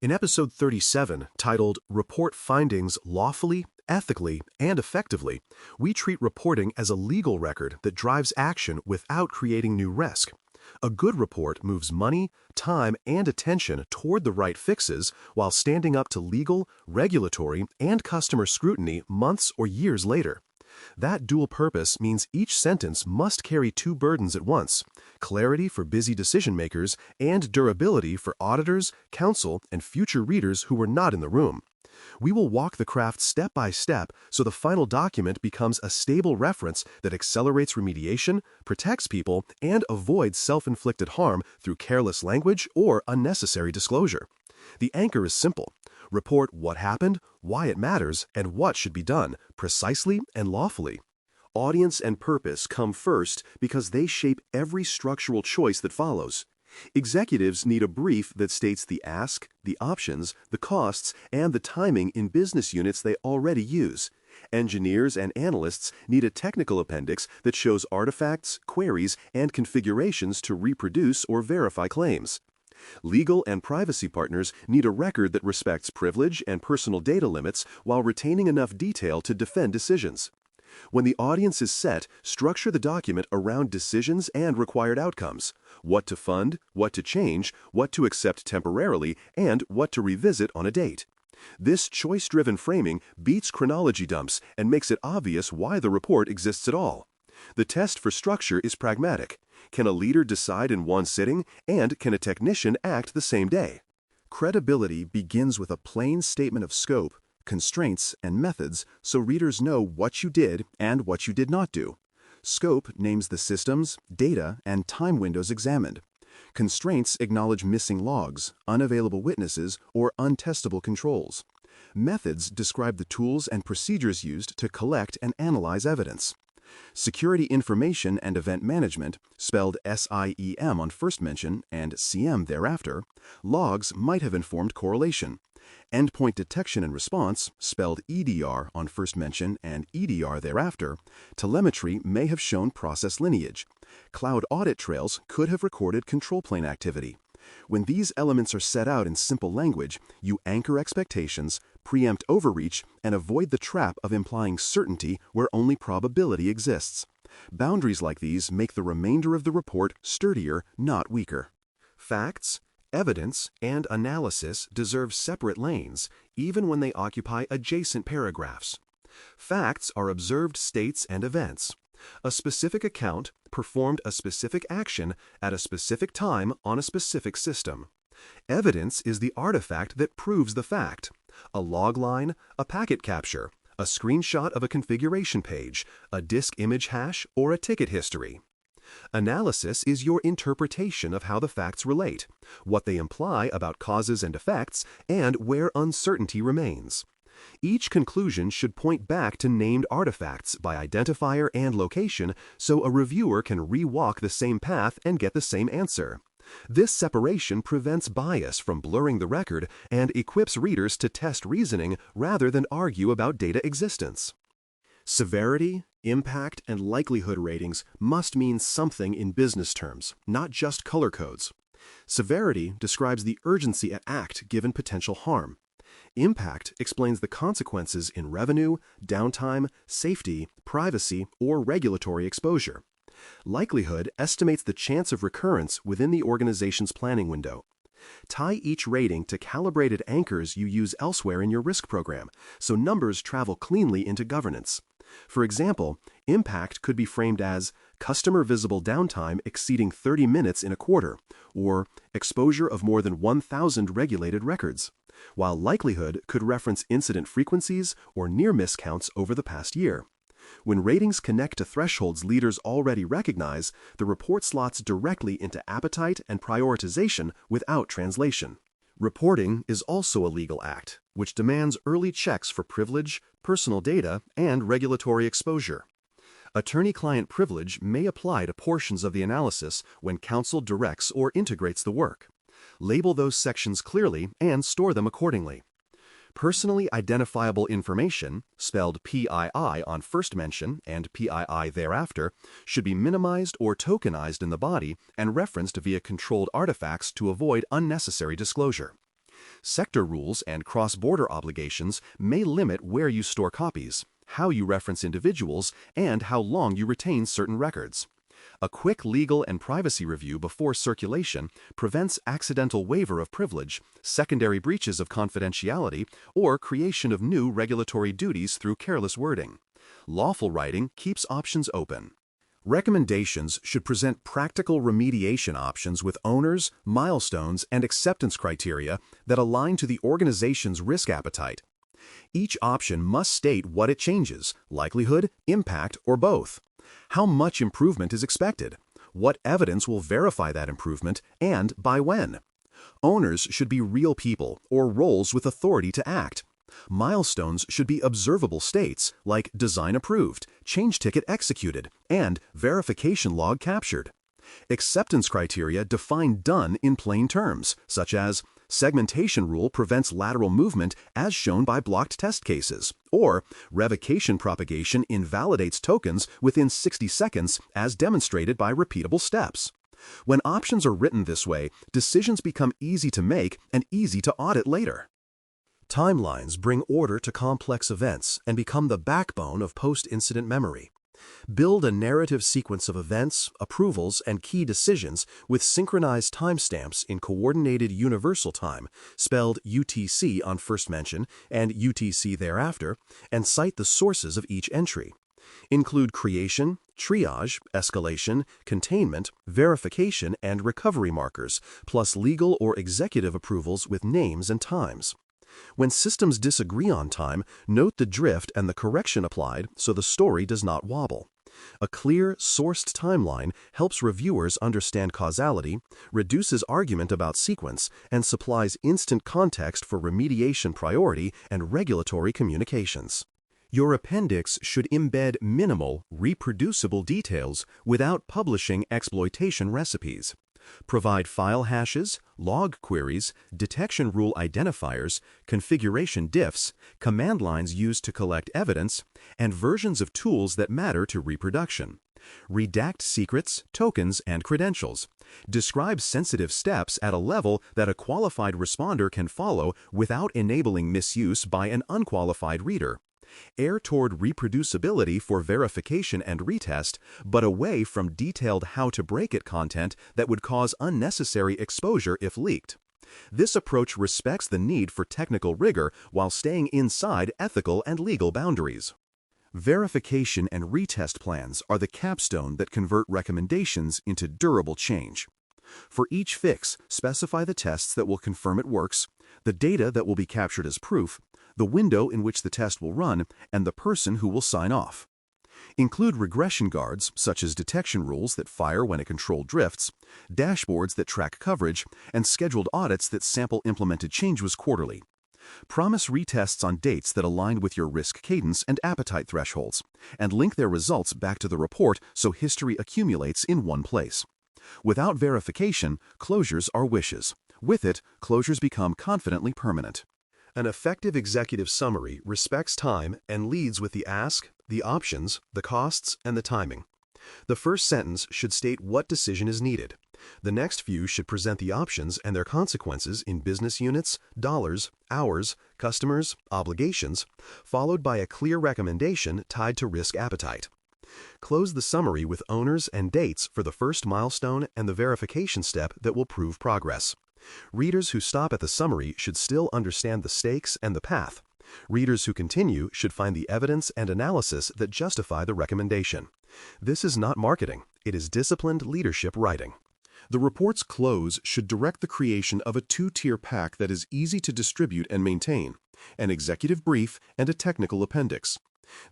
In episode 37, titled Report Findings Lawfully, Ethically, and Effectively, we treat reporting as a legal record that drives action without creating new risk. A good report moves money, time, and attention toward the right fixes while standing up to legal, regulatory, and customer scrutiny months or years later. That dual purpose means each sentence must carry two burdens at once: clarity for busy decision makers and durability for auditors, counsel, and future readers who were not in the room. We will walk the craft step by step so the final document becomes a stable reference that accelerates remediation, protects people, and avoids self-inflicted harm through careless language or unnecessary disclosure. The anchor is simple. Report what happened, why it matters, and what should be done, precisely and lawfully. Audience and purpose come first because they shape every structural choice that follows. Executives need a brief that states the ask, the options, the costs, and the timing in business units they already use. Engineers and analysts need a technical appendix that shows artifacts, queries, and configurations to reproduce or verify claims. Legal and privacy partners need a record that respects privilege and personal data limits while retaining enough detail to defend decisions. When the audience is set, structure the document around decisions and required outcomes: what to fund, what to change, what to accept temporarily, and what to revisit on a date. This choice-driven framing beats chronology dumps and makes it obvious why the report exists at all. The test for structure is pragmatic. Can a leader decide in one sitting, and can a technician act the same day? Credibility begins with a plain statement of scope, constraints, and methods so readers know what you did and what you did not do. Scope names the systems, data, and time windows examined. Constraints acknowledge missing logs, unavailable witnesses, or untestable controls. Methods describe the tools and procedures used to collect and analyze evidence. Security information and event management, spelled SIEM on first mention and CM thereafter, logs might have informed correlation. Endpoint detection and response, spelled EDR on first mention and EDR thereafter, telemetry may have shown process lineage. Cloud audit trails could have recorded control plane activity. When these elements are set out in simple language, you anchor expectations, preempt overreach, and avoid the trap of implying certainty where only probability exists. Boundaries like these make the remainder of the report sturdier, not weaker. Facts, evidence, and analysis deserve separate lanes, even when they occupy adjacent paragraphs. Facts are observed states and events. A specific account performed a specific action at a specific time on a specific system. Evidence is the artifact that proves the fact: a log line, a packet capture, a screenshot of a configuration page, a disk image hash, or a ticket history. Analysis is your interpretation of how the facts relate, what they imply about causes and effects, and where uncertainty remains. Each conclusion should point back to named artifacts by identifier and location so a reviewer can re-walk the same path and get the same answer. This separation prevents bias from blurring the record and equips readers to test reasoning rather than argue about data existence. Severity, impact, and likelihood ratings must mean something in business terms, not just color codes. Severity describes the urgency at act given potential harm. Impact explains the consequences in revenue, downtime, safety, privacy, or regulatory exposure. Likelihood estimates the chance of recurrence within the organization's planning window. Tie each rating to calibrated anchors you use elsewhere in your risk program, so numbers travel cleanly into governance. For example, impact could be framed as customer visible downtime exceeding 30 minutes in a quarter, or exposure of more than 1,000 regulated records, while likelihood could reference incident frequencies or near-miss counts over the past year. When ratings connect to thresholds leaders already recognize, the report slots directly into appetite and prioritization without translation. Reporting is also a legal act, which demands early checks for privilege, personal data, and regulatory exposure. Attorney-client privilege may apply to portions of the analysis when counsel directs or integrates the work. Label those sections clearly and store them accordingly. Personally identifiable information, spelled PII on first mention and PII thereafter, should be minimized or tokenized in the body and referenced via controlled artifacts to avoid unnecessary disclosure. Sector rules and cross-border obligations may limit where you store copies, how you reference individuals, and how long you retain certain records. A quick legal and privacy review before circulation prevents accidental waiver of privilege, secondary breaches of confidentiality, or creation of new regulatory duties through careless wording. Lawful writing keeps options open. Recommendations should present practical remediation options with owners, milestones, and acceptance criteria that align to the organization's risk appetite. Each option must state what it changes, likelihood, impact, or both. How much improvement is expected? What evidence will verify that improvement, and by when? Owners should be real people or roles with authority to act. Milestones should be observable states like design approved, change ticket executed, and verification log captured. Acceptance criteria define done in plain terms, such as segmentation rule prevents lateral movement as shown by blocked test cases, or revocation propagation invalidates tokens within 60 seconds as demonstrated by repeatable steps. When options are written this way, decisions become easy to make and easy to audit later. Timelines bring order to complex events and become the backbone of post-incident memory. Build a narrative sequence of events, approvals, and key decisions with synchronized timestamps in Coordinated Universal Time, spelled UTC on first mention and UTC thereafter, and cite the sources of each entry. Include creation, triage, escalation, containment, verification, and recovery markers, plus legal or executive approvals with names and times. When systems disagree on time, note the drift and the correction applied so the story does not wobble. A clear, sourced timeline helps reviewers understand causality, reduces argument about sequence, and supplies instant context for remediation priority and regulatory communications. Your appendix should embed minimal, reproducible details without publishing exploitation recipes. Provide file hashes, log queries, detection rule identifiers, configuration diffs, command lines used to collect evidence, and versions of tools that matter to reproduction. Redact secrets, tokens, and credentials. Describe sensitive steps at a level that a qualified responder can follow without enabling misuse by an unqualified reader. Err toward reproducibility for verification and retest, but away from detailed how-to-break-it content that would cause unnecessary exposure if leaked. This approach respects the need for technical rigor while staying inside ethical and legal boundaries. Verification and retest plans are the capstone that convert recommendations into durable change. For each fix, specify the tests that will confirm it works, the data that will be captured as proof, the window in which the test will run, and the person who will sign off. Include regression guards, such as detection rules that fire when a control drifts, dashboards that track coverage, and scheduled audits that sample implemented changes quarterly. Promise retests on dates that align with your risk cadence and appetite thresholds, and link their results back to the report so history accumulates in one place. Without verification, closures are wishes. With it, closures become confidently permanent. An effective executive summary respects time and leads with the ask, the options, the costs, and the timing. The first sentence should state what decision is needed. The next few should present the options and their consequences in business units, dollars, hours, customers, obligations, followed by a clear recommendation tied to risk appetite. Close the summary with owners and dates for the first milestone and the verification step that will prove progress. Readers who stop at the summary should still understand the stakes and the path. Readers who continue should find the evidence and analysis that justify the recommendation. This is not marketing, it is disciplined leadership writing. The report's close should direct the creation of a two-tier pack that is easy to distribute and maintain, an executive brief and a technical appendix.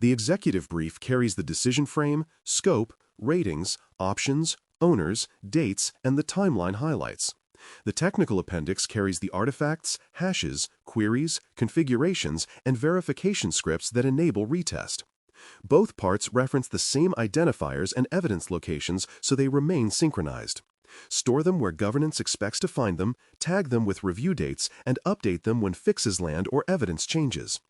The executive brief carries the decision frame, scope, ratings, options, owners, dates, and the timeline highlights. The technical appendix carries the artifacts, hashes, queries, configurations, and verification scripts that enable retest. Both parts reference the same identifiers and evidence locations so they remain synchronized. Store them where governance expects to find them, tag them with review dates, and update them when fixes land or evidence changes.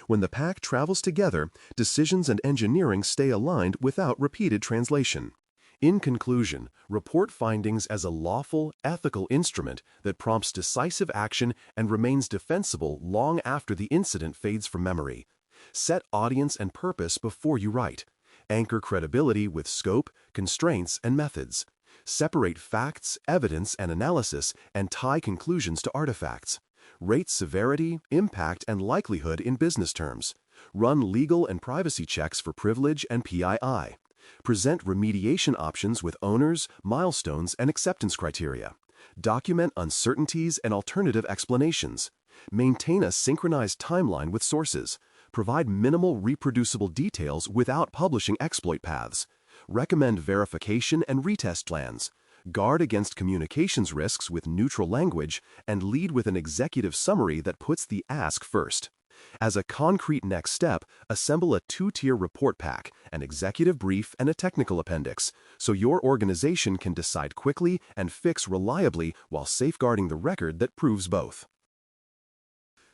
When the pack travels together, decisions and engineering stay aligned without repeated translation. In conclusion, report findings as a lawful, ethical instrument that prompts decisive action and remains defensible long after the incident fades from memory. Set audience and purpose before you write. Anchor credibility with scope, constraints, and methods. Separate facts, evidence, and analysis, and tie conclusions to artifacts. Rate severity, impact, and likelihood in business terms. Run legal and privacy checks for privilege and PII. Present remediation options with owners, milestones, and acceptance criteria. Document uncertainties and alternative explanations. Maintain a synchronized timeline with sources. Provide minimal reproducible details without publishing exploit paths. Recommend verification and retest plans. Guard against communications risks with neutral language, and lead with an executive summary that puts the ask first. As a concrete next step, assemble a 2-tier report pack, an executive brief, and a technical appendix, so your organization can decide quickly and fix reliably while safeguarding the record that proves both.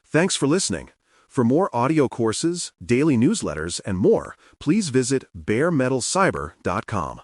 Thanks for listening. For more audio courses, daily newsletters, and more, please visit baremetalcyber.com.